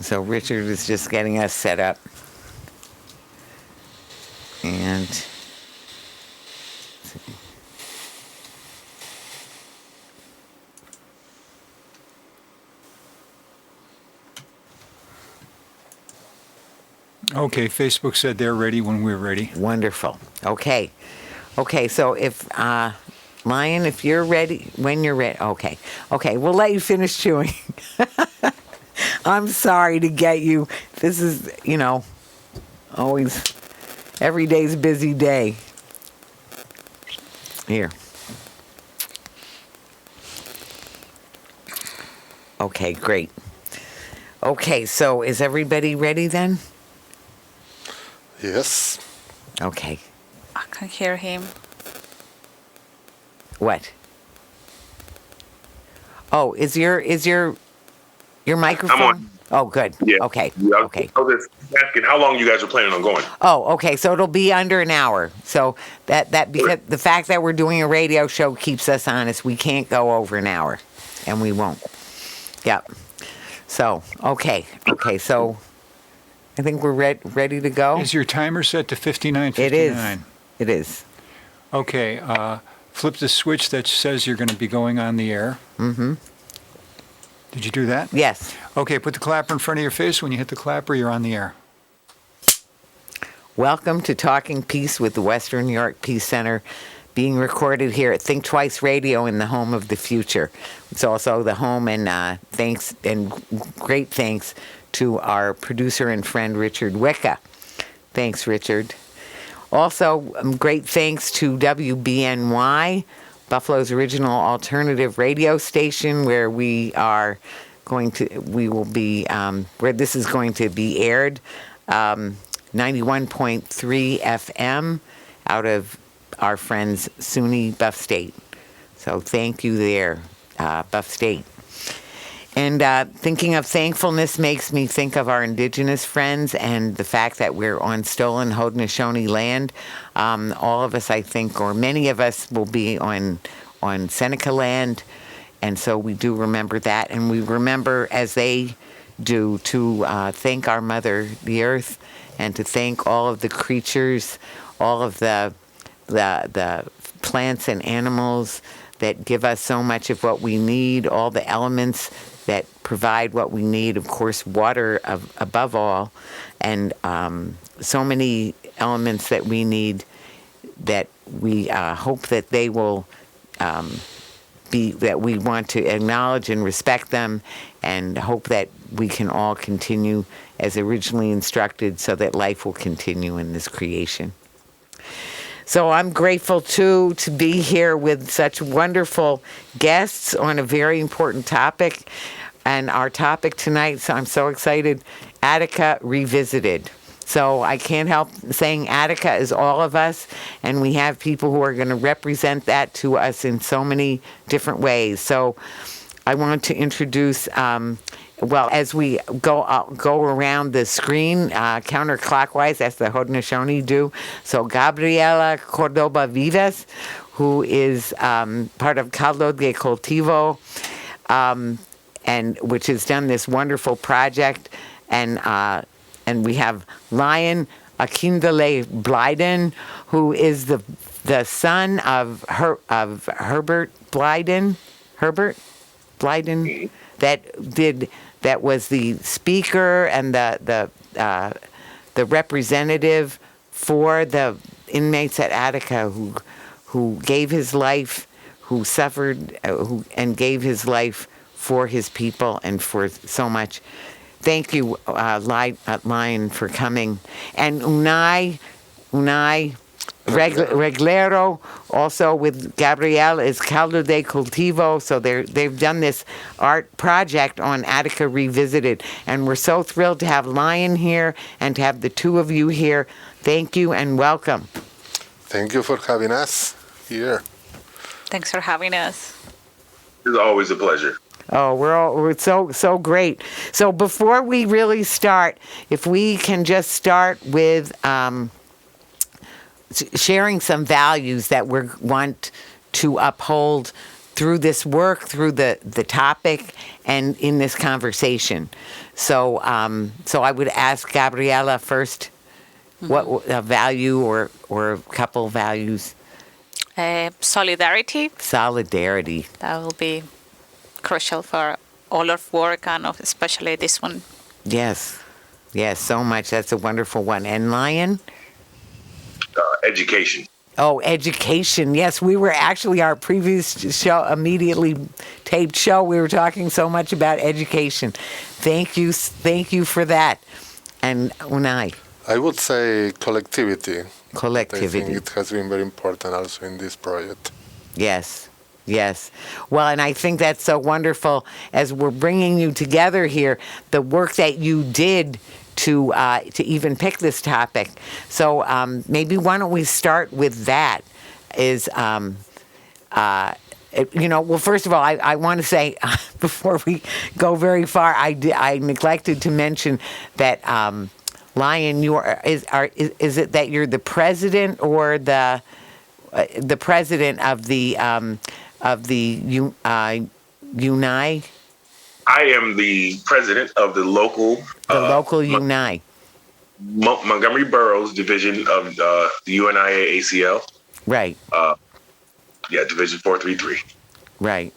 So Richard is just getting us set up. And Okay, Facebook said they're ready when we're ready. wonderful. Okay. Okay, so if Lion, if you're ready, when you're ready. Okay. Okay, we'll let you finish chewing. I'm sorry to get you. This is, always every day's a busy day. Here. Okay, great. Okay, so is everybody ready then? Yes. Okay. I can hear him. What? Oh, is your microphone? I'm on. Oh, good. Yeah. Okay. Yeah, Okay. I was just asking how long you guys are planning on going. Oh, okay. So it'll be under an hour. So that because the fact that we're doing a radio show keeps us honest. We can't go over an hour, and we won't. Yep. So okay. So I think we're ready to go. Is your timer set to 59:59? It is. It is. Okay, flip the switch that says you're going to be going on the air. Mm-hmm. Did you do that? Yes. Okay, put the clapper in front of your face. When you hit the clapper, you're on the air. Welcome to Talking Peace with the Western New York Peace Center, being recorded here at Think Twice Radio in the home of the future. It's also the home and thanks and great thanks to our producer and friend Richard Wicca. Thanks, Richard. Also, great thanks to WBNY, Buffalo's original alternative radio station, where we will be, where this is going to be aired, 91.3 FM out of our friends SUNY Buff State. So thank you there, Buff State. And thinking of thankfulness makes me think of our indigenous friends and the fact that we're on stolen Haudenosaunee land. All of us, I think, or many of us will be on Seneca land. And so we do remember that. And we remember, as they do, to thank our mother, the earth, and to thank all of the creatures, all of the plants and animals that give us so much of what we need, all the elements that provide what we need, of course, water above all, and so many elements that we need that we hope that they will that we want to acknowledge and respect them, and hope that we can all continue as originally instructed so that life will continue in this creation. So I'm grateful, too, to be here with such wonderful guests on a very important topic. And our topic tonight, so I'm so excited, Attica Revisited. So I can't help saying Attica is all of us, and we have people who are going to represent that to us in so many different ways. So I want to introduce, as we go around the screen counterclockwise, as the Haudenosaunee do. So Gabriela Cordoba Vivas, who is part of CaldodeCultivo, and which has done this wonderful project, and we have Lion AkinDele Blyden, who is the son of Herbert Blyden. Herbert Blyden, that was the speaker and the representative for the inmates at Attica who gave his life, who suffered, and gave his life for his people and for so much. Thank you, Lion, for coming. And Unai Reglero, also with Gabriela, is CaldodeCultivo. So they've done this art project on Attica Revisited. And we're so thrilled to have Lion here and to have the two of you here. Thank you and welcome. Thank you for having us here. Thanks for having us. It's always a pleasure. Oh, we're so great. So before we really start, if we can just start with sharing some values that we want to uphold through this work, through the topic, and in this conversation. So, so I would ask Gabriela first, what a value or a couple values? Solidarity, Solidarity. that will be crucial for all of work and especially this one. Yes. Yes, so much. That's a wonderful one. And Lion? Education. Oh, education. Yes, we were actually, our previous show, immediately taped show, we were talking so much about education. Thank you for that. And Unai? I would say collectivity. Collectivity. I think it has been very important also in this project. Yes, yes. Well, and I think that's so wonderful as we're bringing you together here, the work that you did to even pick this topic. So maybe why don't we start with that? Well, first of all, I want to say before we go very far, I neglected to mention that Lion, is it that you're the president or the president of the Unai? I am the president of the local Unai. Montgomery Boroughs division of the UNIA ACL. Right. Division 433. Right.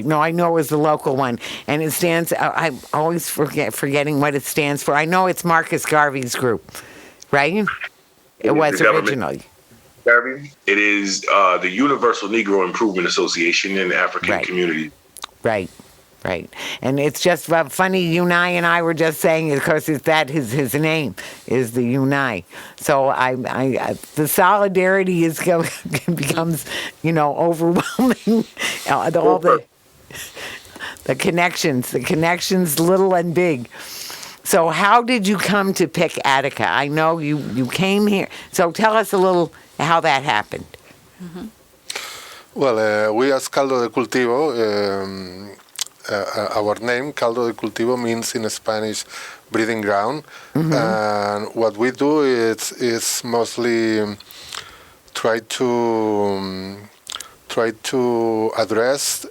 No, I know it was the local one, and it stands. I'm always forgetting what it stands for. I know it's Marcus Garvey's group, right? It was originally. Garvey. It is the Universal Negro Improvement Association in the African community. Right. And it's just funny, Unai and I were just saying, of course, his name is the Unai. So the solidarity becomes, overwhelming. All the connections, little and big. So how did you come to pick Attica? I know you came here. So tell us a little how that happened. Mm-hmm. Well, we as CaldodeCultivo, our name, CaldodeCultivo, means in Spanish breeding ground. Mm-hmm. And what we do is mostly try to address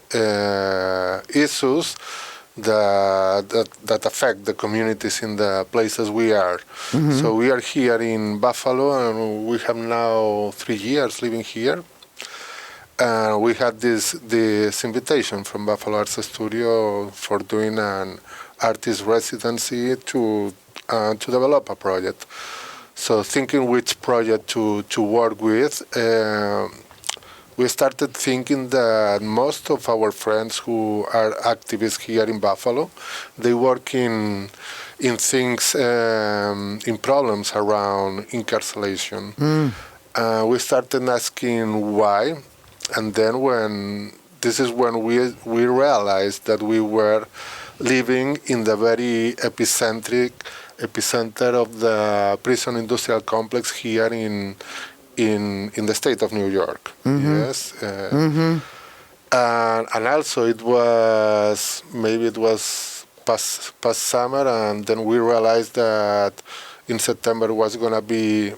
issues that affect the communities in the places we are. Mm-hmm. So we are here in Buffalo, and we have now 3 years living here. We had this invitation from Buffalo Arts Studio for doing an artist residency to develop a project. So thinking which project to work with, we started thinking that most of our friends who are activists here in Buffalo, they work in things, in problems around incarceration. We started asking why. And then when we realized that we were living in the very epicenter of the prison industrial complex here in the state of New York. Mm-hmm. Yes. And also it was past summer, and then we realized that in September was going to be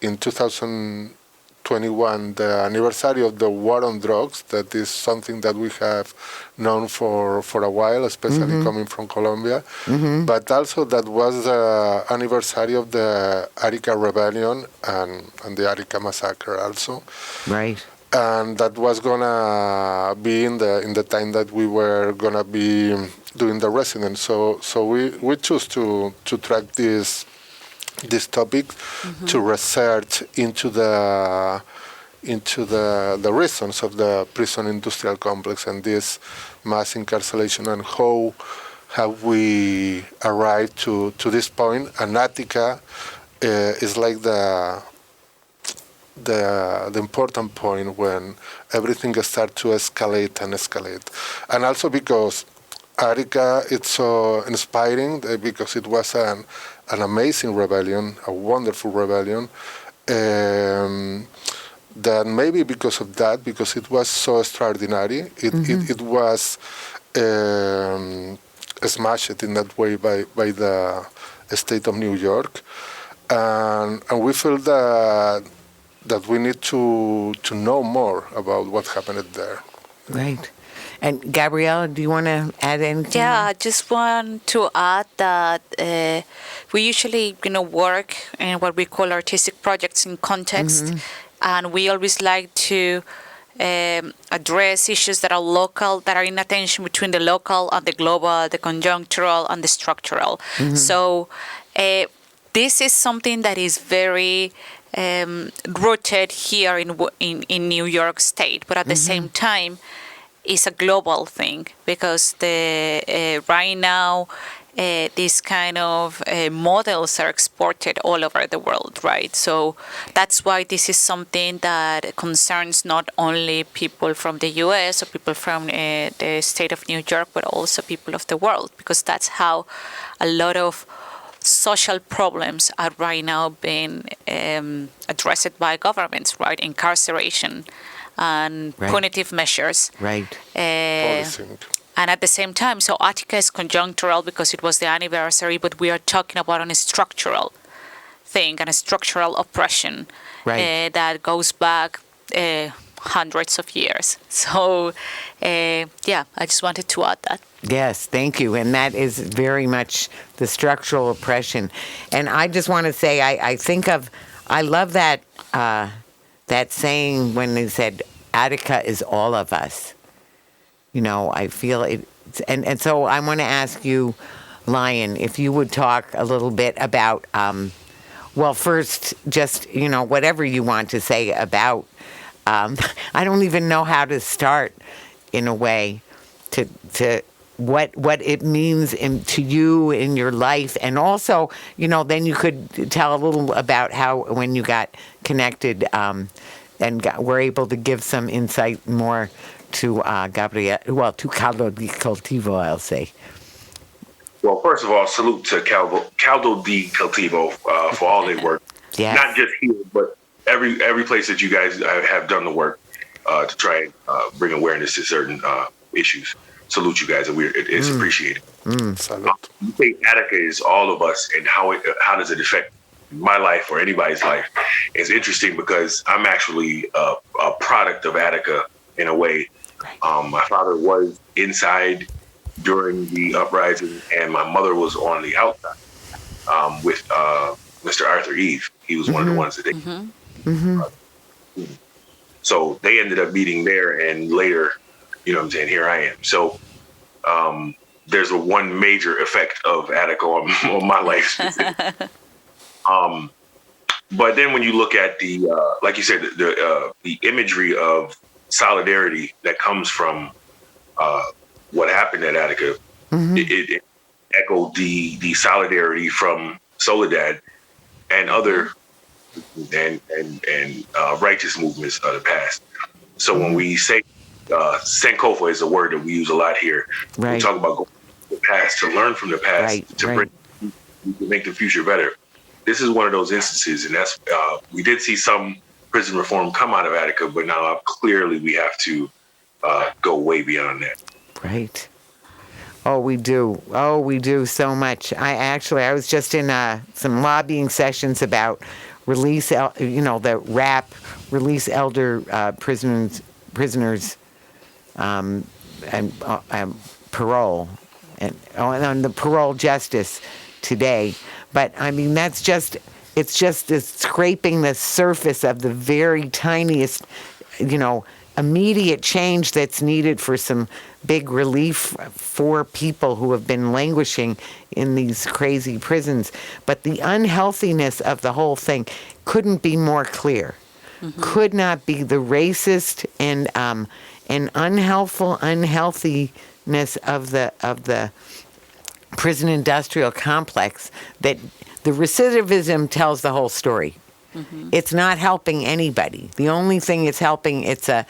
in 2021, the anniversary of the war on drugs. That is something that we have known for a while, especially coming from Colombia. Mm-hmm. But also that was the anniversary of the Attica Rebellion and the Attica Massacre also. Right. And that was gonna be in the time that we were gonna be doing the residence. So we chose to track this topic, to research into the reasons of the prison industrial complex and this mass incarceration, and how have we arrived to this point. And Attica is like the important point when everything starts to escalate. And also because Attica, it's so inspiring because it was an amazing rebellion, a wonderful rebellion, that maybe because of that, because it was so extraordinary, it was smashed in that way by the state of New York. And we feel that that we need to know more about what happened there. Right. And Gabriela, do you want to add anything? Yeah, I just want to add that we usually, work in what we call artistic projects in context, and we always like to address issues that are local, that are in attention between the local and the global, the conjunctural and the structural. So this is something that is very rooted here in New York State, but at the same time, is a global thing, because right now these kind of models are exported all over the world, right? So that's why this is something that concerns not only people from the U.S. or people from the state of New York, but also people of the world, because that's how a lot of social problems are right now being addressed by governments, right? Incarceration and punitive measures. Right. Policing. And at the same time, so Attica is conjunctural because it was the anniversary, but we are talking about a structural thing and a structural oppression that goes back hundreds of years. So, I just wanted to add that. Yes, thank you. And that is very much the structural oppression. And I just want to say, I love that that saying when they said, Attica is all of us. I feel it. And so I want to ask you, Lion, if you would talk a little bit about, first, just, whatever you want to say about, I don't even know how to start, in a way, to what it means to you in your life. And also, then you could tell a little about how, when you got connected and were able to give some insight more to Gabriela, to CaldodeCultivo, I'll say. Well, first of all, salute to CaldodeCultivo for all their work. Yes. Not just here, but every place that you guys have done the work to try and bring awareness to certain issues. Salute you guys, and it's appreciated. Salute. You say Attica is all of us, and how does it affect my life or anybody's life? It's interesting because I'm actually a product of Attica in a way. My father was inside during the uprising, and my mother was on the outside with Mr. Arthur Eve. He was one of the ones that they. So they ended up meeting there, and later, here I am. So there's one major effect of Attica on my life. But then when you look at the, like you said, the imagery of solidarity that comes from what happened at Attica, it echoed the solidarity from Soledad and other and righteous movements of the past. So when we say Sankofa is a word that we use a lot here. Right. We talk about going to the past, to learn from the past, to make the future better. This is one of those instances, and that's we did see some prison reform come out of Attica, but now clearly we have to go way beyond that. Right. Oh, we do. Oh, we do so much. I was just in some lobbying sessions about release, the RAP, release elder prisoners, and parole, and on the parole justice today. But I mean, it's just scraping the surface of the very tiniest, immediate change that's needed for some big relief for people who have been languishing in these crazy prisons. But the unhealthiness of the whole thing couldn't be more clear. Could not be the racist and unhealthiness of the prison industrial complex, that the recidivism tells the whole story. It's not helping anybody. The only thing it's helping, it's a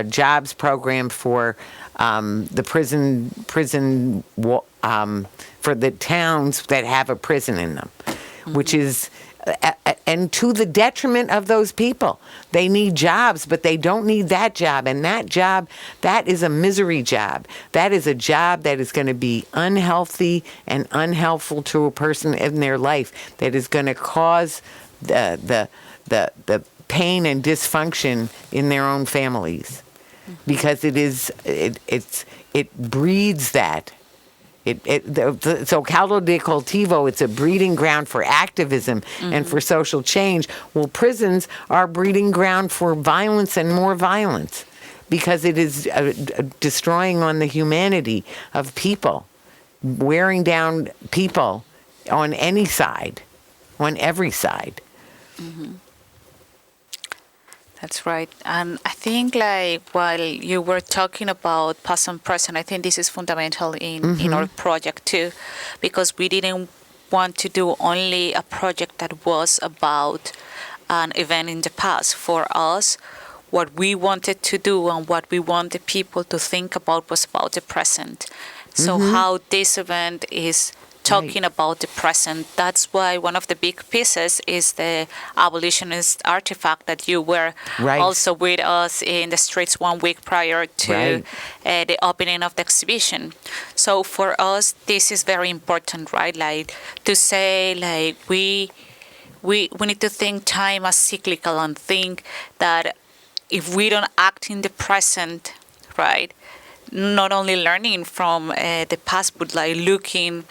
jobs program for the prison for the towns that have a prison in them, which is and to the detriment of those people. They need jobs, but they don't need that job. And that job, that is a misery job. That is a job that is going to be unhealthy and unhelpful to a person in their life, that is going to cause the pain and dysfunction in their own families, because it breeds that. So CaldodeCultivo, it's a breeding ground for activism and for social change. Well, prisons are a breeding ground for violence and more violence, because it is destroying on the humanity of people, wearing down people on any side, on every side. That's right. And I think, like, while you were talking about past and present, I think this is fundamental in our project too, because we didn't want to do only a project that was about an event in the past. For us, what we wanted to do and what we wanted people to think about was about the present. So how this event is talking about the present. That's why one of the big pieces is the abolitionist artifact that you were also with us in the streets 1 week prior to the opening of the exhibition. So for us, this is very important, right? Like, to say, like, we need to think time as cyclical, and think that if we don't act in the present, right, not only learning from the past, but like looking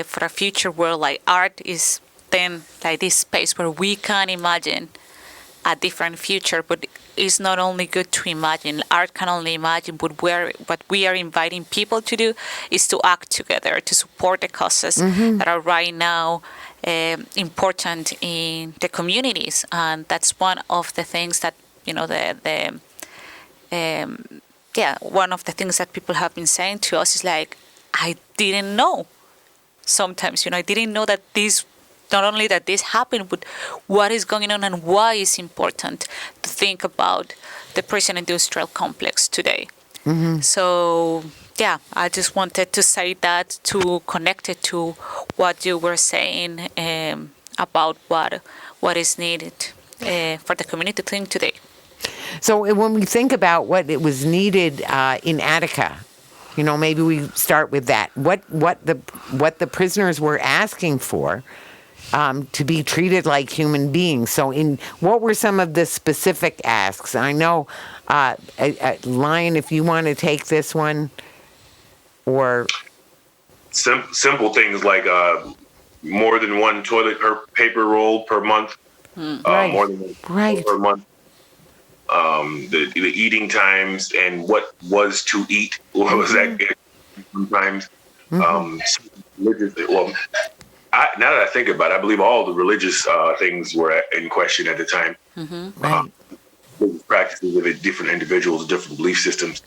for a future world, like art is then like this space where we can imagine a different future. But it's not only good to imagine, art can only imagine, but what we are inviting people to do is to act together, to support the causes that are right now important in the communities. And that's one of the things that, you know, one of the things that people have been saying to us is like, I didn't know. Sometimes, I didn't know that this, not only that this happened, but what is going on and why it's important to think about the prison industrial complex today. So, I just wanted to say that, to connect it to what you were saying about what is needed for the community to think today. So when we think about what it was needed in Attica, maybe we start with that. What the prisoners were asking for to be treated like human beings. So what were some of the specific asks? I know, Lion, if you want to take this one, or simple things like more than one toilet paper roll per month, more than one per month. The eating times and what was to eat, what was that sometimes. Religious, now that I think about it, I believe all the religious things were in question at the time. Practices with different individuals, different belief systems.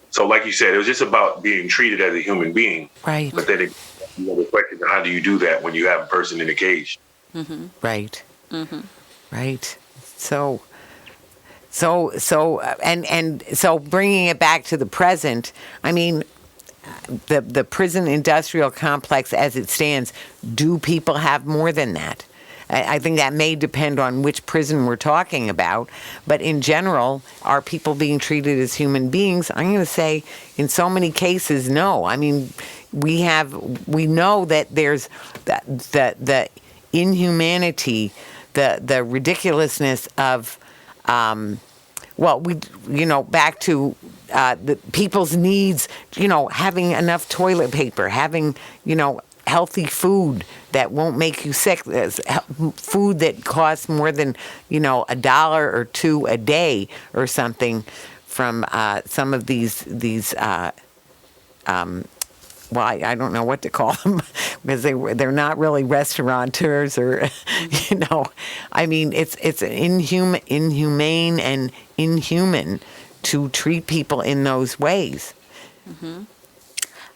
So like you said, it was just about being treated as a human being. Right. But then the question, how do you do that when you have a person in a cage? Right. Right. So bringing it back to the present, I mean, the prison industrial complex as it stands, do people have more than that? I think that may depend on which prison we're talking about, but in general, are people being treated as human beings? I'm going to say, in so many cases, no. I mean, we know that there's the inhumanity, the ridiculousness of, back to the people's needs, having enough toilet paper, having, healthy food that won't make you sick, food that costs more than, $1 or $2 a day or something from some of these I don't know what to call them, because they're not really restaurateurs or, I mean, it's inhumane and inhuman to treat people in those ways.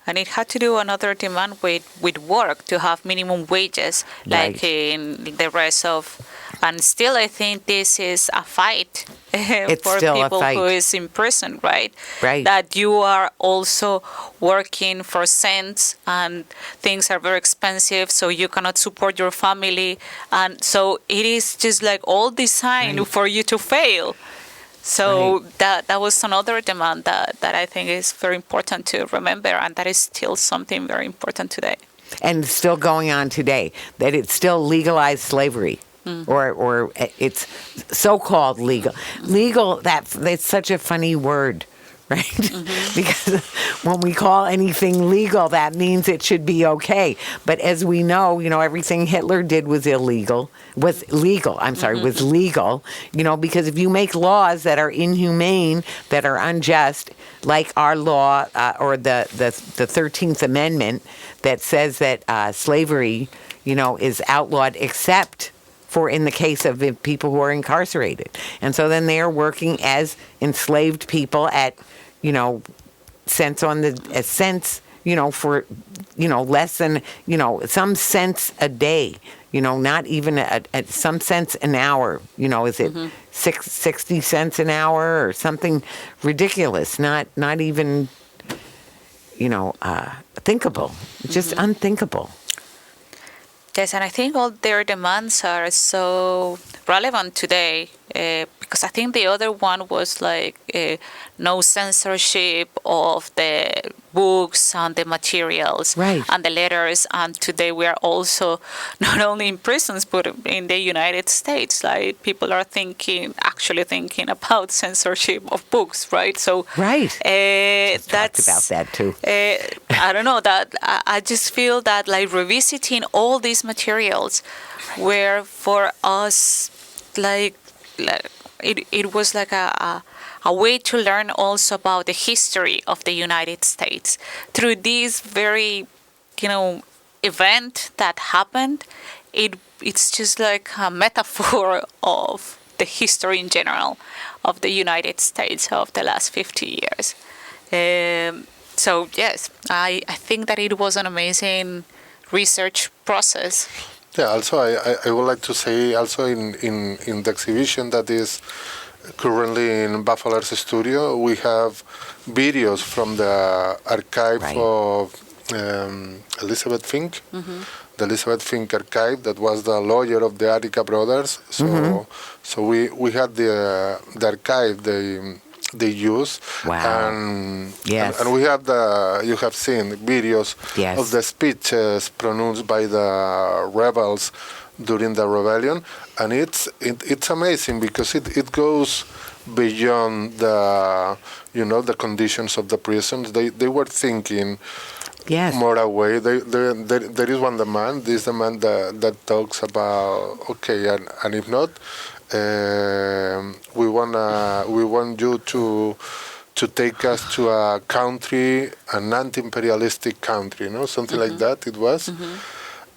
And it had to do another demand with work, to have minimum wages, like in the rest of. And still, I think this is a fight for people who is in prison, right? Right. That you are also working for cents, and things are very expensive, so you cannot support your family. And so it is just like all designed for you to fail. So that was another demand that I think is very important to remember, and that is still something very important today. And still going on today, that it's still legalized slavery. or it's so-called legal. Legal, that's such a funny word, right? Because when we call anything legal, that means it should be okay. But as we know, everything Hitler did was illegal. Was legal, because if you make laws that are inhumane, that are unjust, like our law or the 13th Amendment that says that slavery, is outlawed except for in the case of people who are incarcerated. And so then they are working as enslaved people at, cents for, less than, some cents a day, not even at some cents an hour, is it 60 cents an hour or something ridiculous, not even, thinkable, just unthinkable. Yes, and I think all their demands are so relevant today because I think the other one was like no censorship of the books and the materials and the letters. And today we are also not only in prisons, but in the United States. Like people are actually thinking about censorship of books, right? So that's talked about that too. I don't know that I just feel that like revisiting all these materials were for us like it was like a way to learn also about the history of the United States through this very event that happened. It's just like a metaphor of the history in general of the United States of the last 50 years. So yes, I think that it was an amazing research process. Yeah, also I would like to say also in the exhibition that is currently in Buffalo's studio, we have videos from the archive of Elizabeth Fink, the Elizabeth Fink archive that was the lawyer of the Attica brothers. So we had the archive they use. Wow. And we have you have seen videos of the speeches pronounced by the rebels during the rebellion, and it's amazing because it goes beyond the conditions of the prisons. They were thinking more away. There is one demand. This demand that talks about and if not, we want you to take us to a country, an anti-imperialistic country, something like that. It was,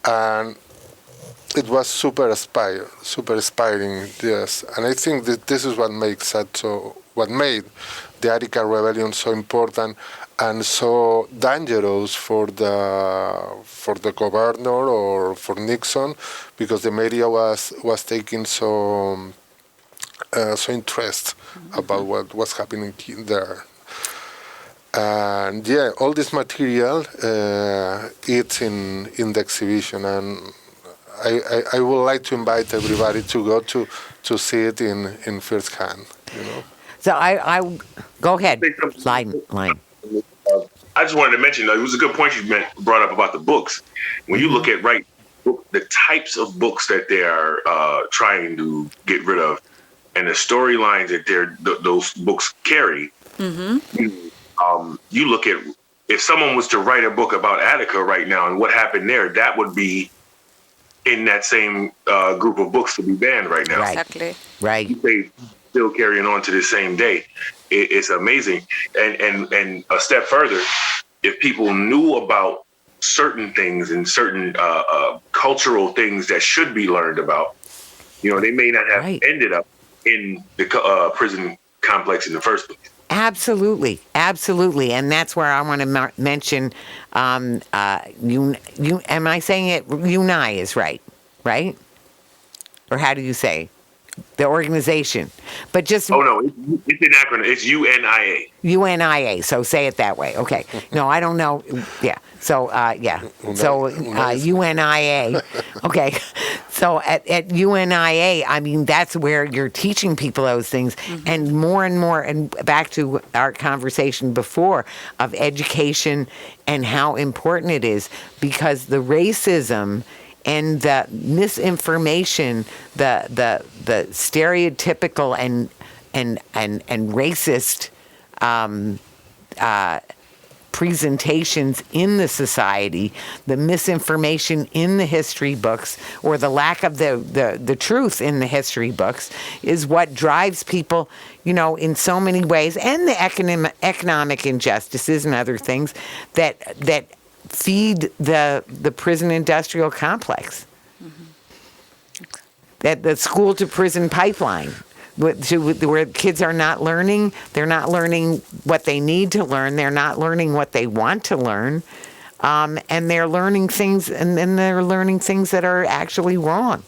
and it was super inspiring. Yes, and I think that this is what made the Attica Rebellion so important and so dangerous for the governor or for Nixon, because the media was taking so interest about what was happening there. And all this material it's in the exhibition, and I would like to invite everybody to go to see it in first hand. So I go ahead, line. I just wanted to mention, it was a good point you brought up about the books. When you look at the types of books that they are trying to get rid of, and the storylines that those books carry, you look at, if someone was to write a book about Attica right now and what happened there, that would be in that same group of books to be banned right now. Exactly. Right. They still carrying on to the same day. It's amazing. And a step further, if people knew about certain things and certain cultural things that should be learned about, they may not have ended up in the prison complex in the first place. Absolutely. And that's where I want to mention, am I saying it? Unai is right? Or how do you say? The organization, but just... Oh, no, it's an acronym. It's UNIA. UNIA, so say it that way. Okay. No, I don't know. Yeah. So, So, UNIA. Okay. So, at UNIA, I mean, that's where you're teaching people those things. And more, and back to our conversation before of education and how important it is, because the racism and the misinformation, the stereotypical and racist presentations in the society, the misinformation in the history books, or the lack of the truth in the history books is what drives people, in so many ways, and the economic injustices and other things that feed the prison industrial complex. That the school to prison pipeline, where kids are not learning, they're not learning what they need to learn, they're not learning what they want to learn, and they're learning things, and then they're learning things that are actually wrong.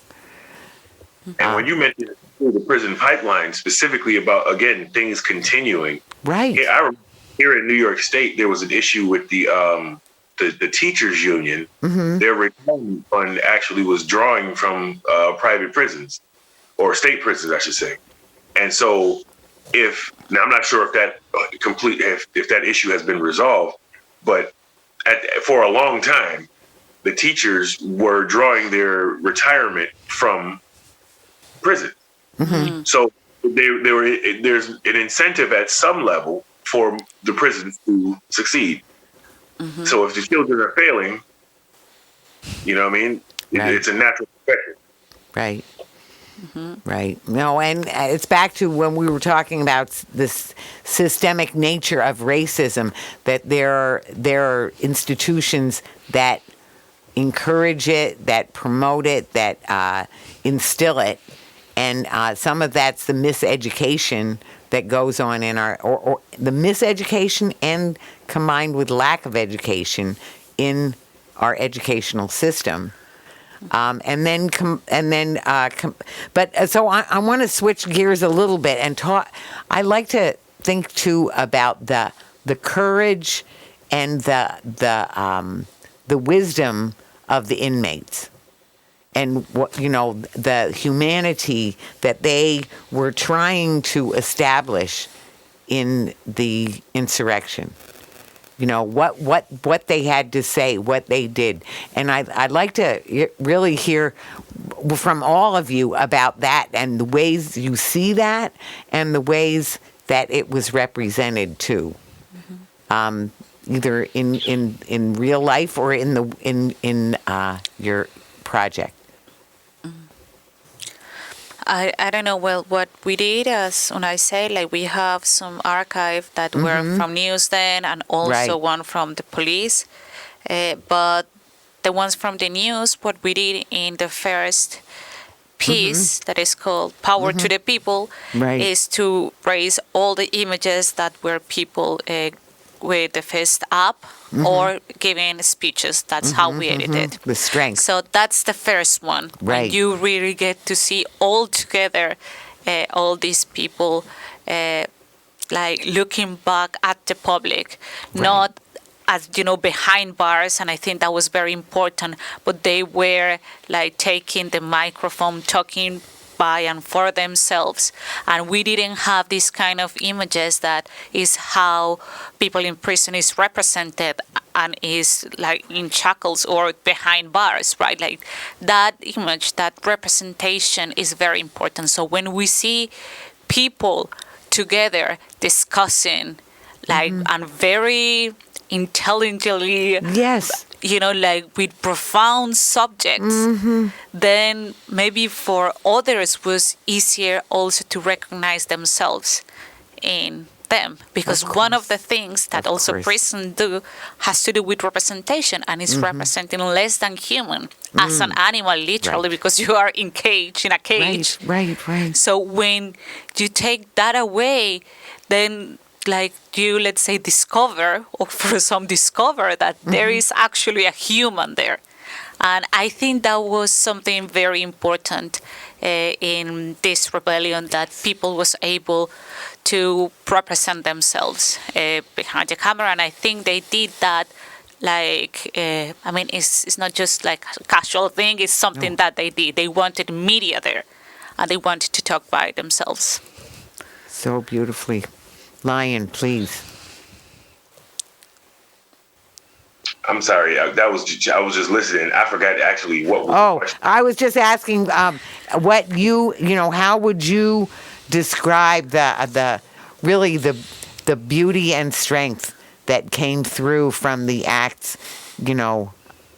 And when you mentioned the prison pipeline, specifically about, again, things continuing. Right. I remember here in New York State, there was an issue with the teachers union. Their retirement fund actually was drawing from private prisons, or state prisons, I should say. And so now I'm not sure if that if that issue has been resolved, but for a long time, the teachers were drawing their retirement from prison. So there's an incentive at some level for the prisons to succeed. So if the children are failing, Right. It's a natural progression. Right. Right. No, and it's back to when we were talking about this systemic nature of racism, that there are institutions that encourage it, that promote it, that instill it, and some of that's the miseducation that goes on in or the miseducation and combined with lack of education in our educational system. So I want to switch gears a little bit and talk. I like to think too about the courage and the wisdom of the inmates, and the humanity that they were trying to establish in the insurrection. What they had to say, what they did. And I'd like to really hear from all of you about that and the ways you see that and the ways that it was represented too. Either in real life or in your project. I don't know. Well, what we did, as Unai said, we have some archive that were from news then, and also one from the police. But the ones from the news, what we did in the first piece that is called Power to the People, is to raise all the images that were people with the fist up or giving speeches. That's how we edited. The strength. So that's the first one. Right. You really get to see all together all these people looking back at the public, not as behind bars, and I think that was very important, but they were taking the microphone, talking by and for themselves, and we didn't have this kind of images that is how people in prison is represented and is in shackles or behind bars, right? That image, that representation is very important. So when we see people together discussing and very intelligently, with profound subjects, then maybe for others was easier also to recognize themselves in them, because one of the things that prison do has to do with representation, and is representing less than human as an animal, literally, because you are in a cage. Right. So when you take that away, then you, let's say, discover that there is actually a human there. And I think that was something very important in this rebellion, that people was able to represent themselves behind the camera. And I think they did that it's not just a casual thing, it's something that they did. They wanted media there, and they wanted to talk by themselves. So beautifully. Lion, please. I'm sorry. I was just listening. I forgot actually what was the question. I was just asking what how would you describe the really the beauty and strength that came through from the acts,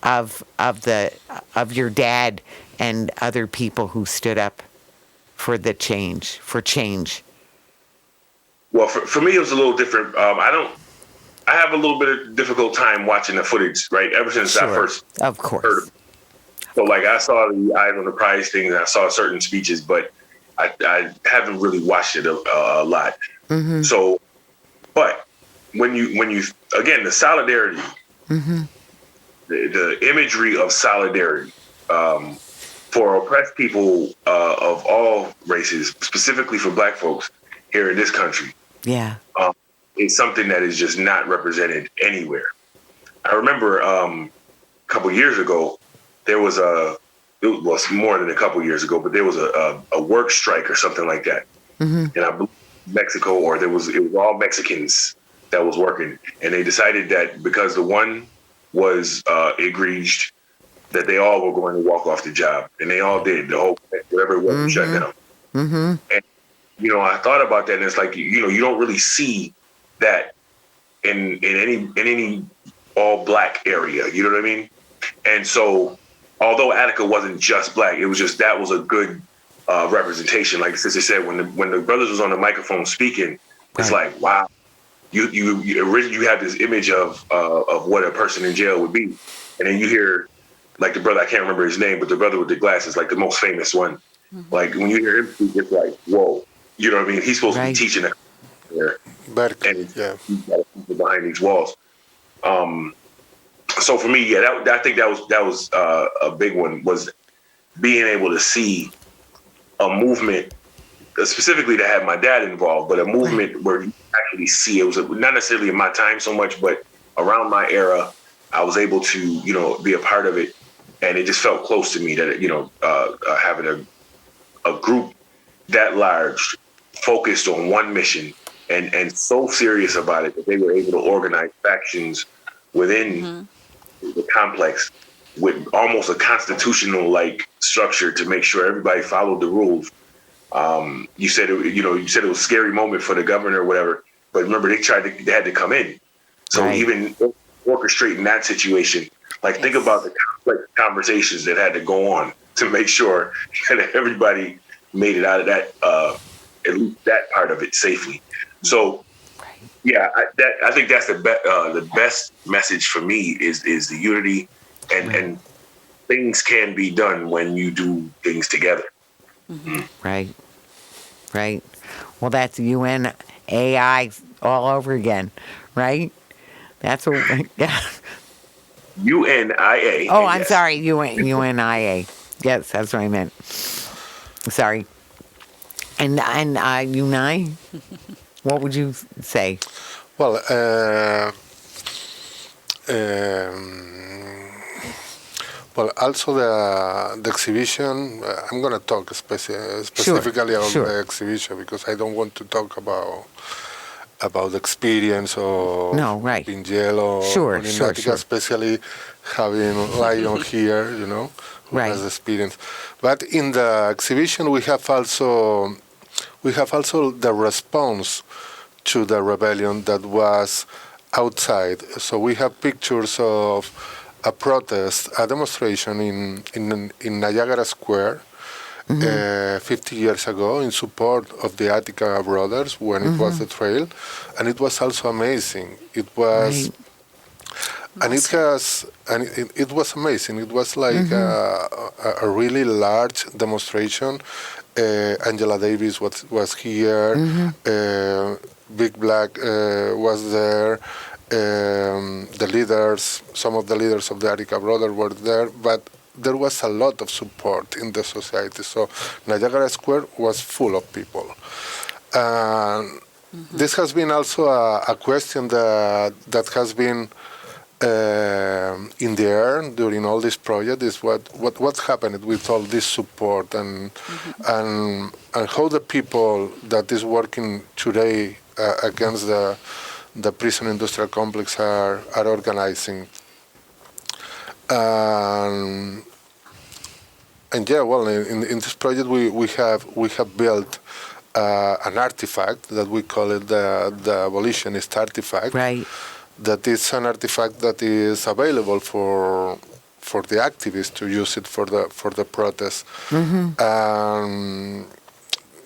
of your dad and other people who stood up for change. Well, for me, it was a little different. I have a little bit of difficult time watching the footage, right? Ever since I first of course. heard of it. So, like, I saw the Eyes on the Prize thing, and I saw certain speeches, but I haven't really watched it a lot. Mm-hmm. So, but when you again, the solidarity, Mm-hmm. the imagery of solidarity for oppressed people of all races, specifically for Black folks here in this country, Yeah. is something that is just not represented anywhere. I remember a couple years ago, it was more than a couple years ago, but there was a work strike or something like that. Mm-hmm. And I believe Mexico, or it was all Mexicans that was working. And they decided that because the one was aggrieved, that they all were going to walk off the job. And they all did. The whole, whatever it was, shut down. Mm-hmm. And, I thought about that, and it's like, you don't really see that in any all Black area. You know what I mean? And so, although Attica wasn't just Black, it was just, that was a good representation. Like the sister said, when the brothers was on the microphone speaking, it's Right. like, wow, you have this image of what a person in jail would be, and then you hear, like, the brother, I can't remember his name, but the brother with the glasses, like the most famous one. Mm-hmm. Like, when you hear him speak, it's like, whoa, you know what I mean? He's supposed to be Right. teaching there, Berkeley, and yeah. he's got people behind these walls. So for me, yeah, I think that was a big one, was being able to see a movement, specifically to have my dad involved, but a movement where you actually see, it was not necessarily in my time so much, but around my era, I was able to, be a part of it. And it just felt close to me that, having a group that large focused on one mission and so serious about it that they were able to organize factions within the complex with almost a constitutional like structure to make sure everybody followed the rules. You said it was a scary moment for the governor or whatever, but remember they had to come in. So Right. even orchestrating that situation, like, think about the complex conversations that had to go on to make sure that everybody made it out of that, at least that part of it, safely. So, yeah, I think that's the best message for me is the unity, and things can be done when you do things together. Mm-hmm. Right. Right. Well, that's UNAI all over again, right? That's what. Yeah. UNIA. Oh, I'm yes. sorry, UNIA. Yes, that's what I meant. Sorry. And Unai, what would you say? Well, also the exhibition. I'm going to talk specifically about the exhibition because I don't want to talk about the experience or in jail or in Attica, especially having Lion here, who has experience. But in the exhibition, we have also the response to the rebellion that was outside. So we have pictures of a protest, a demonstration in Niagara Square 50 years ago in support of the Attica brothers when it was the trail, and it was also amazing. It was, and it was amazing. It was like a really large demonstration. Angela Davis was here. Big Black was there. The leaders, some of the leaders of the Attica brothers were there, but there was a lot of support in the society. So Niagara Square was full of people. This has been also a question that has been in the air during all this project, is what happened with all this support and how the people that is working today against the prison industrial complex are organizing. And yeah, well, in this project we have built an artifact that we call it the abolitionist artifact. Right. That is an artifact that is available for the activists to use it for the protest.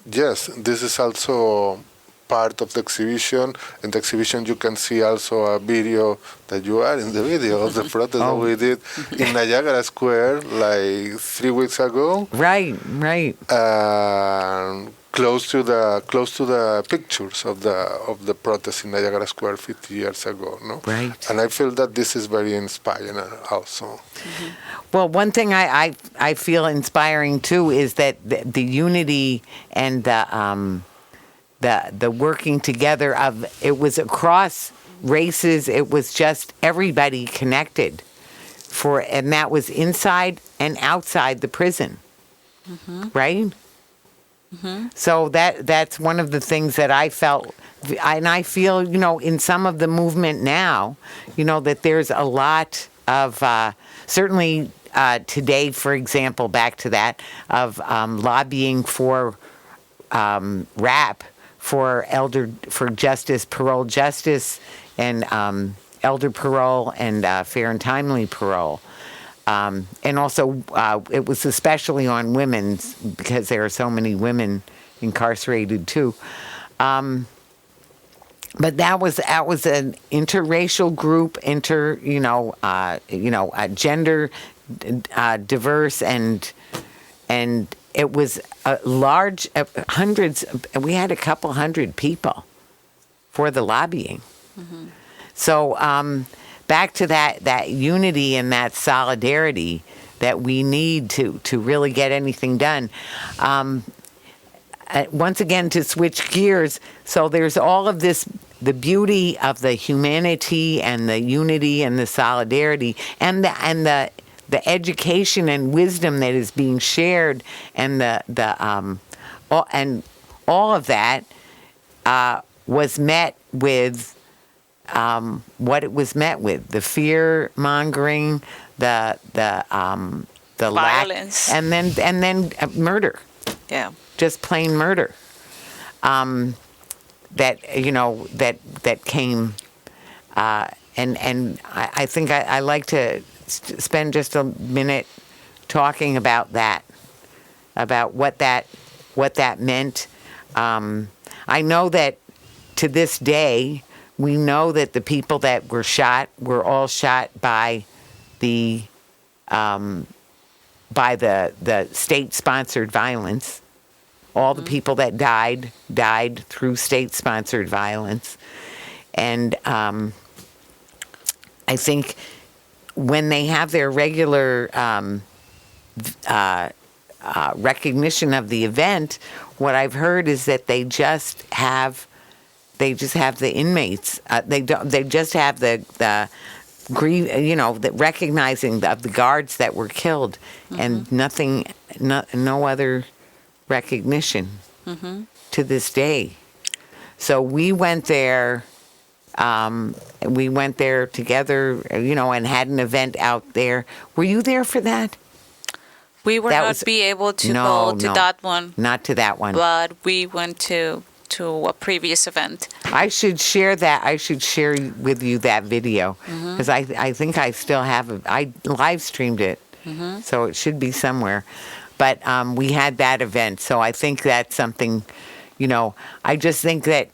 Yes, this is also part of the exhibition. In the exhibition, you can see also a video that you are in the video of the protest that we did in Niagara Square like 3 weeks ago. Right. Close to the pictures of the protest in Niagara Square 50 years ago, no? Right. And I feel that this is very inspiring also. Well, one thing I feel inspiring too is that the unity and the working together of it was across races. It was just everybody connected and that was inside and outside the prison, right? So that's one of the things that I felt, and I feel, in some of the movement now, that there's a lot of, certainly today, for example, back to that, of lobbying for RAP, for justice, parole justice, and elder parole and fair and timely parole. And also, it was especially on women because there are so many women incarcerated too. But that was an interracial group, gender diverse, and it was a large hundreds. We had a couple hundred people for the lobbying. So. Back to that unity and that solidarity that we need to really get anything done. Once again, to switch gears, so there's all of this, the beauty of the humanity and the unity and the solidarity and the education and wisdom that is being shared, and all of that was met with. What it was met with, the fear mongering, the violence, lack, and then murder. Yeah, just plain murder. That came, and I think I like to spend just a minute talking about that, about what that meant. I know that to this day. We know that the people that were shot were all shot by the state-sponsored violence. All the people that died through state-sponsored violence. And I think when they have their regular recognition of the event, what I've heard is that they just have the inmates. They just have the recognizing of the guards that were killed, and nothing, no other recognition to this day. So we went there. We went there together, and had an event out there. Were you there for that? We were not able to go to that one. Not to that one. But we went to a previous event. I should share that. I should share with you that video because I think I still have it. I live streamed it, so it should be somewhere. But we had that event, so I think that's something. I just think that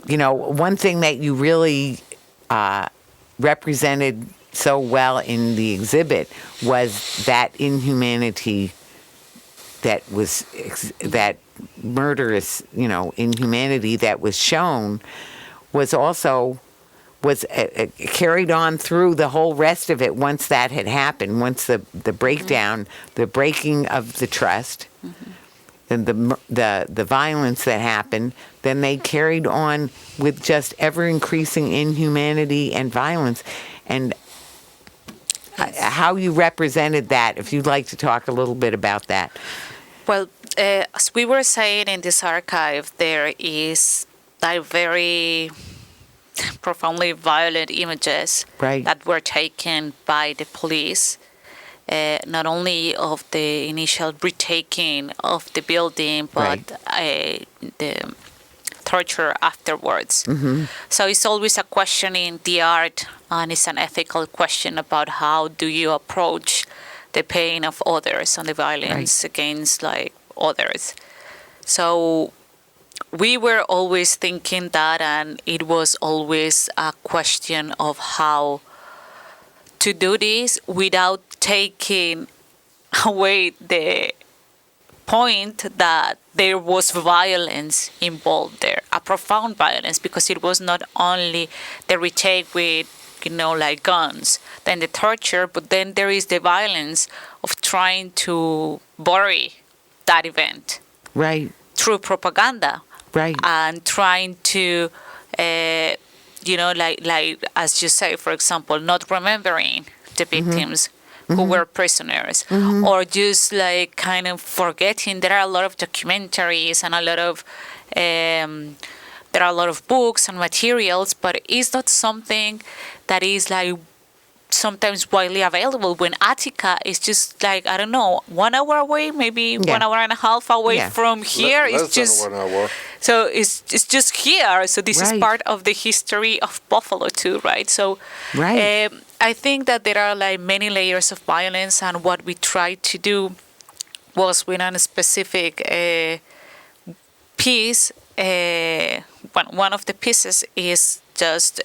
one thing that you really represented so well in the exhibit was that inhumanity that was that murderous, inhumanity that was shown was also carried on through the whole rest of it. Once that had happened, once the breakdown, the breaking of the trust, and the violence that happened, then they carried on with just ever increasing inhumanity and violence. And how you represented that, if you'd like to talk a little bit about that. Well, as we were saying in this archive, there is that very profoundly violent images Right. that were taken by the police, not only of the initial retaking of the building, but the torture afterwards. So it's always a question in the art, and it's an ethical question about how do you approach the pain of others and the violence against others. So we were always thinking that, and it was always a question of how to do this without taking away the point that there was violence involved there, a profound violence, because it was not only the retake with, guns, then the torture, but then there is the violence of trying to bury that event. Right. Through propaganda. Right. And trying to, as you say, for example, not remembering the victims who were prisoners, or just kind of forgetting. There are a lot of documentaries and there are a lot of books and materials, but it's not something that is sometimes widely available, when Attica is just 1 hour away, maybe 1 hour and a half away from here. Less It's just than 1 hour. so it's just here. So this is part of the history of Buffalo too, right? So I think that there are many layers of violence, and what we tried to do was with a specific piece. One of the pieces is just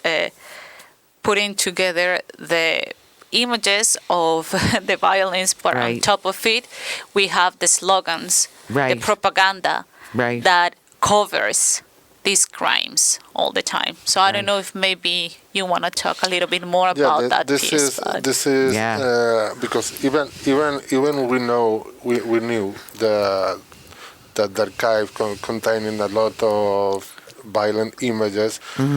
putting together the images of the violence, but on top of it, we have the slogans, the propaganda that covers these crimes all the time. So I don't know if maybe you want to talk a little bit more about that piece. This is because even we knew that the archive containing a lot of violent images. We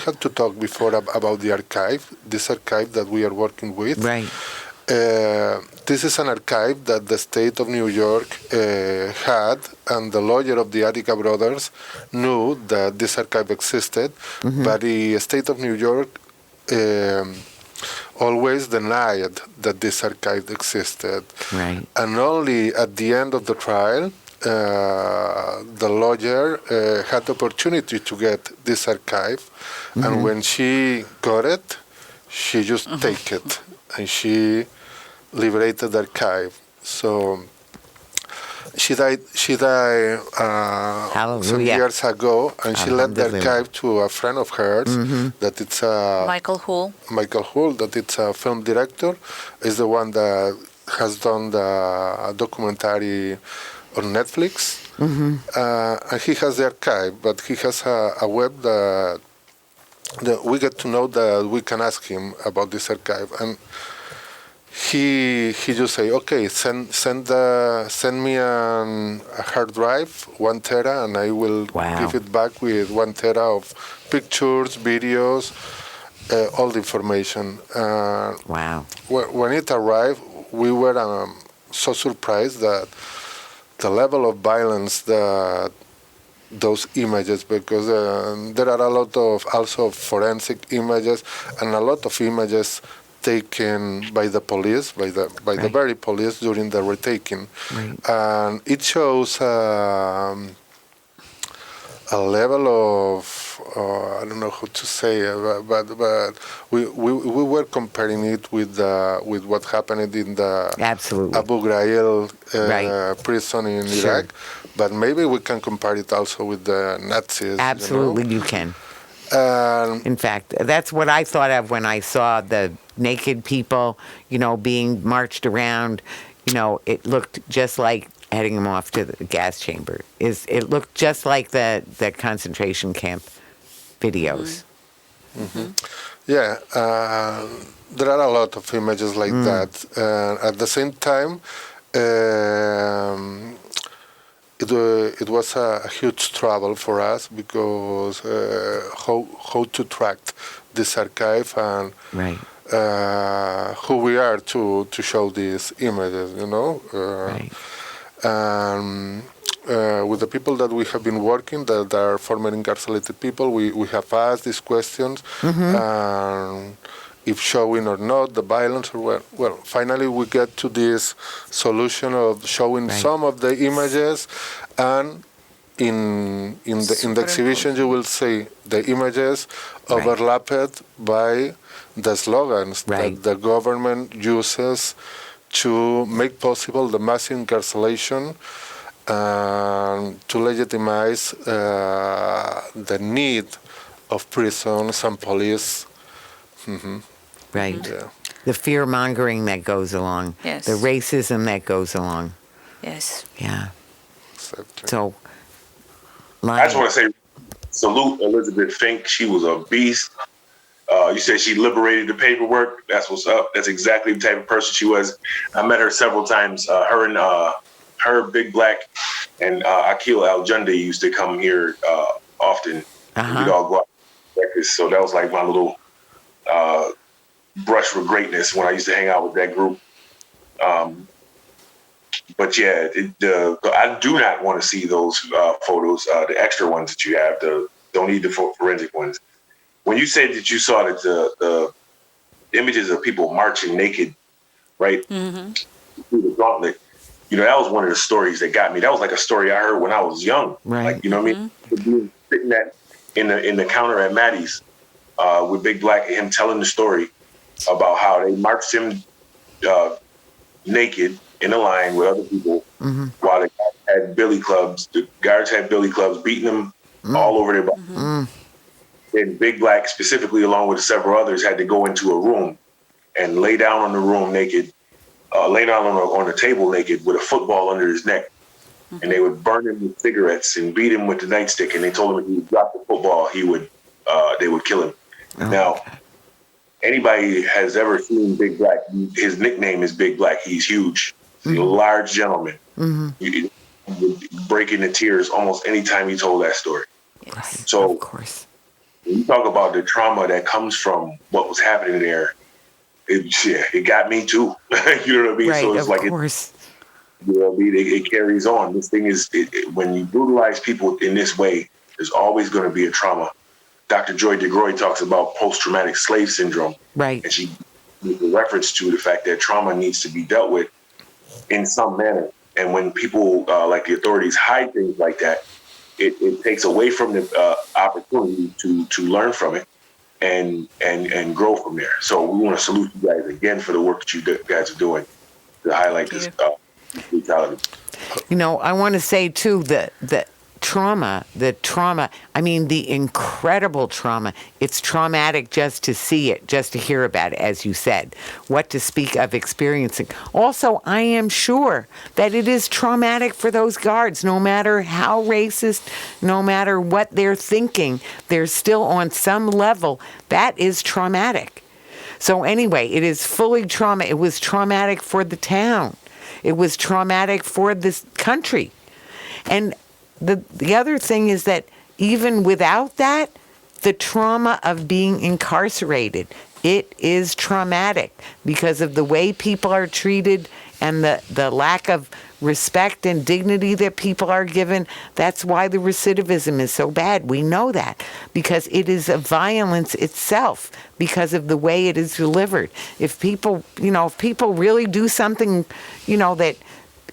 had to talk before about the archive, this archive that we are working with. Right. This is an archive that the state of New York had, and the lawyer of the Attica brothers knew that this archive existed, but the state of New York always denied that this archive existed. Right. And only at the end of the trial, the lawyer had the opportunity to get this archive, and when she got it, she just take it, and she liberated the archive. So she died some years ago, and she left the archive to a friend of hers that it's Michael Hull, that it's a film director, is the one that has done the documentary on Netflix, and he has the archive, but he has a web that we get to know that we can ask him about this archive, and he just say, okay, send me a hard drive, 1 tera, and I will give it back with 1 tera of pictures, videos, all the information. When it arrived, we were so surprised that the level of violence that those images, because there are a lot of also forensic images and a lot of images taken by the police, by the very police during the retaking, and it shows a level of I don't know how to say, but we were comparing it with what happened in the Abu Ghraib prison in Iraq, but maybe we can compare it also with the Nazis. Absolutely, you can. In fact, that's what I thought of when I saw the naked people, being marched around. It looked just like heading them off to the gas chamber. It looked just like the concentration camp videos. Yeah, there are a lot of images like that. At the same time, it was a huge trouble for us, because how to track this archive and who we are to show these images, With the people that we have been working, that are former incarcerated people, we have asked these questions, if showing or not the violence or what. Well, finally we get to this solution of showing some of the images, and in the exhibition you will see the images overlapped by the slogans that the government uses to make possible the mass incarceration and to legitimize the need of prisons and police. Right. Yeah. The fear mongering that goes along. Yes. The racism that goes along. Yes. Yeah. Exactly. So, I just want to say, salute Elizabeth Fink. She was a beast. You said she liberated the paperwork. That's what's up. That's exactly the type of person she was. I met her several times. Her and Herb Big Black and Akil Al-Junde used to come here often. We'd all go out to breakfast. So that was like my little brush with greatness when I used to hang out with that group. But yeah, I do not want to see those photos, the extra ones that you have. Don't need the forensic ones. When you said that you saw that the images of people marching naked, right, through the gauntlet, that was one of the stories that got me. That was like a story I heard when I was young. Right. Like, you know what I mean? Sitting in the counter at Maddie's with Big Black and him telling the story about how they marched him naked in a line with other people while the guards had billy clubs. The guards had billy clubs beating them all over their body. And Big Black, specifically along with several others, had to go into a room and lay down on the room naked, lay down on the table naked with a football under his neck. And they would burn him with cigarettes and beat him with the nightstick. And they told him if he would drop the football, they would kill him. Now, anybody has ever seen Big Black, his nickname is Big Black. He's huge. He's a large gentleman. He would break into tears almost any time he told that story. Yes. So, of course. when you talk about the trauma that comes from what was happening there, it got me too. You know what I mean? Right, So it's of like, course. it carries on. This thing is, when you brutalize people in this way, there's always going to be a trauma. Dr. Joy DeGroy talks about post-traumatic slave syndrome. Right. And she makes a reference to the fact that trauma needs to be dealt with in some manner. And when people, like the authorities, hide things like that, it takes away from the opportunity to learn from it and grow from there. So we want to salute you guys again for the work that you guys are doing to highlight this brutality. I want to say too that the trauma, I mean, the incredible trauma, it's traumatic just to see it, just to hear about it, as you said, what to speak of experiencing. Also, I am sure that it is traumatic for those guards, no matter how racist, no matter what they're thinking, they're still on some level, that is traumatic. So anyway, it is fully trauma. It was traumatic for the town. It was traumatic for this country. And the other thing is that even without that, the trauma of being incarcerated, it is traumatic because of the way people are treated and the lack of respect and dignity that people are given. That's why the recidivism is so bad. We know that because it is a violence itself because of the way it is delivered. If people really do something, that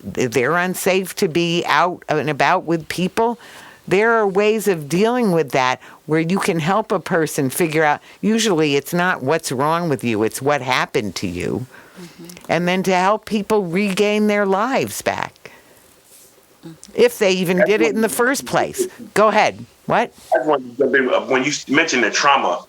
they're unsafe to be out and about with people, there are ways of dealing with that where you can help a person figure out, usually it's not what's wrong with you, it's what happened to you. And then to help people regain their lives back. If they even did it in the first place. Go ahead. What? I just want to jump in. When you mentioned the trauma,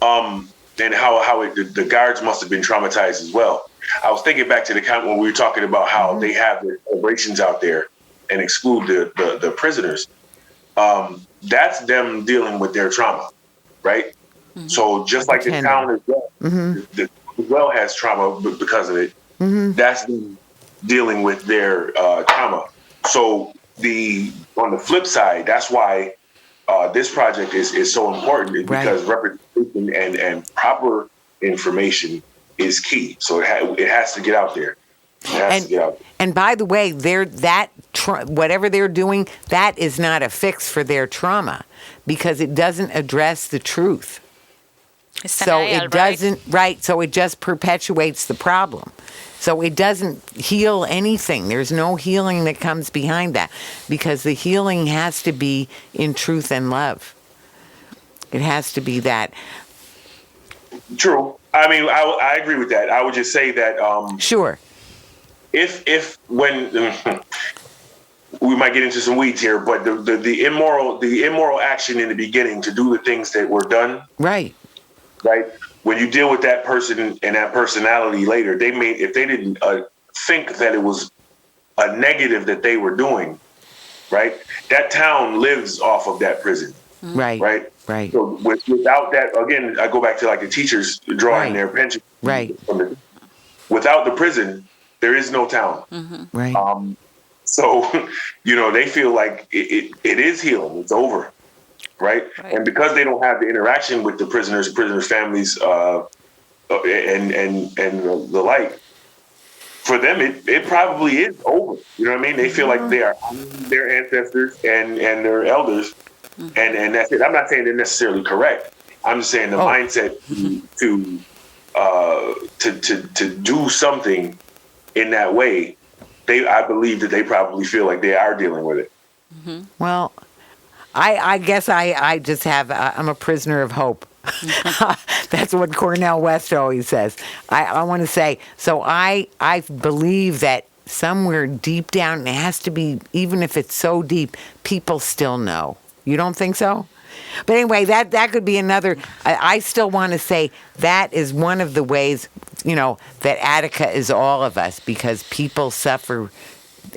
and how the guards must have been traumatized as well. I was thinking back to the time when we were talking about how they have the celebrations out there and exclude the prisoners. That's them dealing with their trauma, right? So just like the town as well, the well has trauma because of it. That's them dealing with their trauma. So on the flip side, that's why this project is so important because representation and proper information is key. So it has to get out there. It has to get out. And by the way, whatever they're doing, that is not a fix for their trauma because it doesn't address the truth. It's So denial, it doesn't, right? So it just perpetuates the problem. So it doesn't heal anything. There's no healing that comes behind that because the healing has to be in truth and love. It has to be that. True. I mean, I agree with that. I would just say that Sure. if when we might get into some weeds here, but the immoral action in the beginning to do the things that were done, Right. right? When you deal with that person and that personality later, if they didn't think that it was a negative that they were doing, right? That town lives off of that prison, Right. right? Right. So without that, again, I go back to like the teachers drawing Right. their pension. Right. Without the prison, there is no town. Right. So, they feel like it is healing. It's over. Right? And because they don't have the interaction with the prisoners' families, and the like, for them, it probably is over. You know what I mean? They feel like they are their ancestors and their elders, and that's it. I'm not saying they're necessarily correct. I'm just saying the mindset to do something in that way. I believe that they probably feel like they are dealing with it. Well, I guess I just I'm a prisoner of hope. That's what Cornel West always says. I want to say, so I believe that somewhere deep down, it has to be, even if it's so deep, people still know. You don't think so? But anyway, that could be another, I still want to say that is one of the ways, that Attica is all of us, because people suffer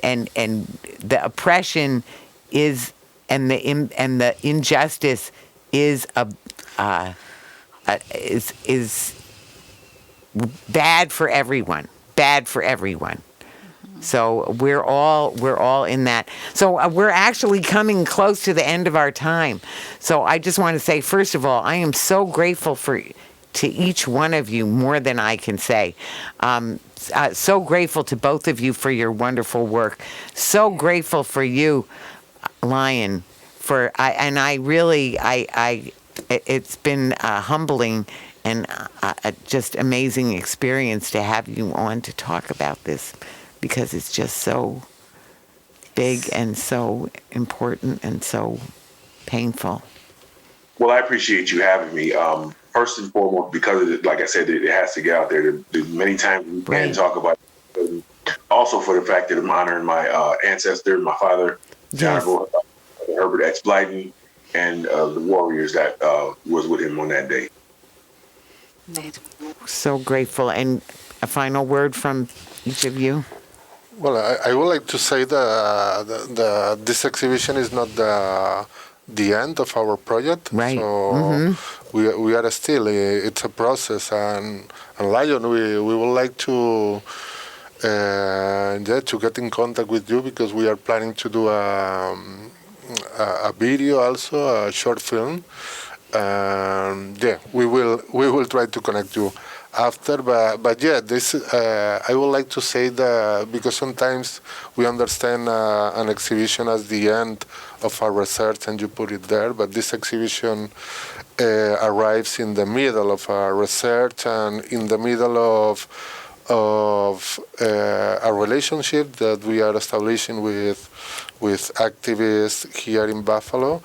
and the oppression is, and the injustice is is bad for everyone. So we're all in that. So we're actually coming close to the end of our time. So I just want to say, first of all, I am so grateful to each one of you, more than I can say. So grateful to both of you for your wonderful work. So grateful for you, Lion, it's been humbling and a just amazing experience to have you on to talk about this, because it's just so big and so important and so painful. Well, I appreciate you having me. First and foremost, because of like I said, it has to get out there. Many times we can talk about it. Also for the fact that I'm honoring my ancestor, my father, Yes. Herbert X. Blyden, and the warriors that was with him on that day. So grateful. And a final word from each of you? Well, I would like to say that this exhibition is not the end of our project. Right. So we are still, it's a process. And Lion, we would like to get in contact with you, because we are planning to do a video, also a short film. We will try to connect you after, but this I would like to say that, because sometimes we understand an exhibition as the end of our research and you put it there, but this exhibition arrives in the middle of our research and in the middle of a relationship that we are establishing with activists here in Buffalo.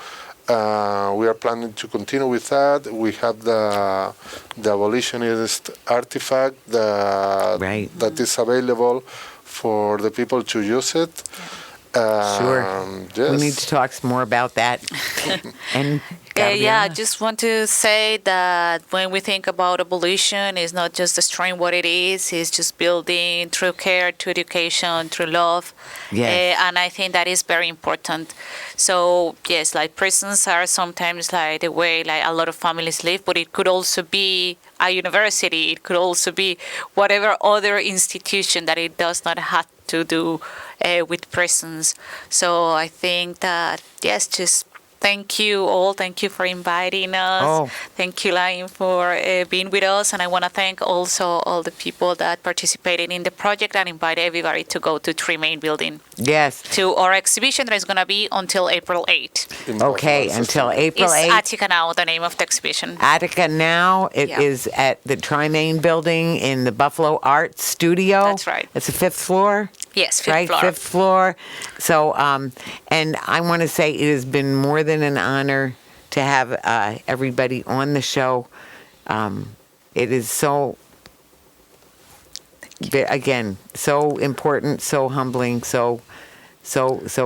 We are planning to continue with that. We have the abolitionist artifact that is available for the people to use it. Sure. Yes. We need to talk some more about that. And I just want to say that when we think about abolition, it's not just destroying what it is, it's just building through care, through education, through love. Yes. And I think that is very important. So, yes, like prisons are sometimes like the way like a lot of families live, but it could also be a university, it could also be whatever other institution that it does not have to do with prisons. So I think that, yes, just thank you all. Thank you for inviting us. Oh. Thank you, Lion, for being with us. And I want to thank also all the people that participated in the project and invite everybody to go to Trimaine building Yes. to our exhibition that is going to be until April 8th. Okay, until April It's 8th. Attica Now, the name of the exhibition. Attica Now. It Yeah. is at the Trimaine building in the Buffalo Art Studio. That's right. It's the 5th floor. Yes, fifth Right, floor. 5th floor. So, and I want to say it has been more than an honor to have everybody on the show. It is so, again, so important, so humbling, so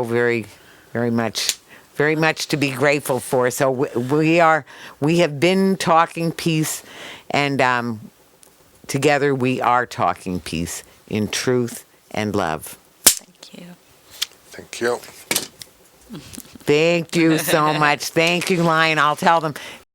very, very much to be grateful for. So we have been talking peace, and together we are talking peace in truth and love. Thank you. Thank you. Thank you so much. Thank you, Lion. I'll tell them.